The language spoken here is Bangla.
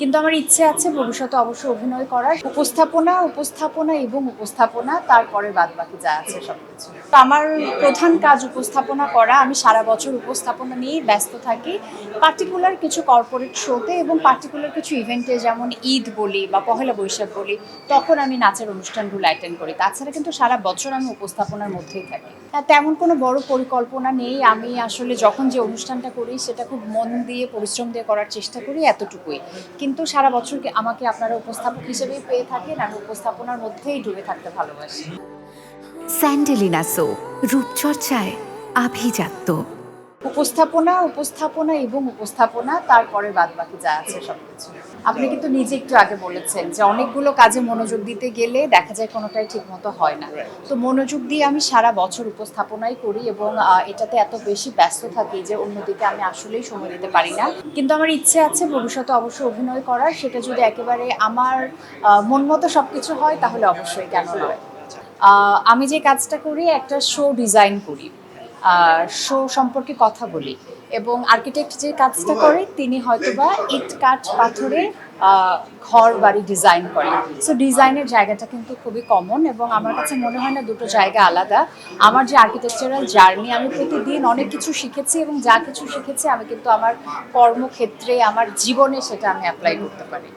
কিন্তু আমার ইচ্ছে আছে ভবিষ্যতে অবশ্যই অভিনয় করার। উপস্থাপনা এবং উপস্থাপনা, তারপরে বাদবাকি যা আছে সবকিছু। তো আমার প্রধান কাজ উপস্থাপনা করা। আমি সারা বছর উপস্থাপনা নিয়েই ব্যস্ত থাকি। পার্টিকুলার কিছু কর্পোরেট শোতে এবং পার্টিকুলার কিছু ইভেন্টে, যেমন ঈদ বলি বা পহেলা বৈশাখ বলি, তখন আমি নাচের অনুষ্ঠানগুলো অ্যাটেন্ড করি। তাছাড়া কিন্তু সারা বছর আমি উপস্থাপনার মধ্যেই থাকি। তেমন কোনো বড় পরিকল্পনা নেই। আমি আসলে যখন যে অনুষ্ঠানটা করি সেটা খুব মন দিয়ে পরিশ্রম দিয়ে করার চেষ্টা করি, এতটুকুই। কিন্তু সারা বছর আমাকে আপনারা উপস্থাপক হিসেবেই পেয়ে থাকেন। আমি উপস্থাপনার মধ্যেই ডুবে থাকতে ভালোবাসি। স্যান্ডেলিনা সো, রূপচর্চায় আভিজাত্য। উপস্থাপনা এবং উপস্থাপনা, তারপরে বাদবাকি যা আছে সবকিছু। আপনি কিন্তু নিজে একটু আগে বলেছেন যে অনেকগুলো কাজে মনোযোগ দিতে গেলে দেখা যায় কোনোটাই ঠিক মতো হয় না। তো মনোযোগ দিয়ে আমি সারা বছর উপস্থাপনাই করি এবং এটাতে এত বেশি ব্যস্ত থাকি যে অন্যদিকে আমি আসলেই সময় দিতে পারি না। কিন্তু আমার ইচ্ছে আছে ভবিষ্যতে অবশ্যই অভিনয় করার। সেটা যদি একেবারে আমার মন মতো সবকিছু হয় তাহলে অবশ্যই, কেন নয়। আমি যে কাজটা করি, একটা শো ডিজাইন করি, শো সম্পর্কে কথা বলি, এবং আর্কিটেক্ট যে কাজটা করে তিনি হয়তোবা ইট কাঠ পাথরে ঘর বাড়ি ডিজাইন করে। সো ডিজাইনের জায়গাটা কিন্তু খুবই কমন, এবং আমার কাছে মনে হয় না দুটো জায়গা আলাদা। আমার যে আর্কিটেকচারাল জার্নি, আমি প্রতিদিন অনেক কিছু শিখেছি, এবং যা কিছু শিখেছি আমি কিন্তু আমার কর্মক্ষেত্রে, আমার জীবনে সেটা আমি অ্যাপ্লাই করতে পারি।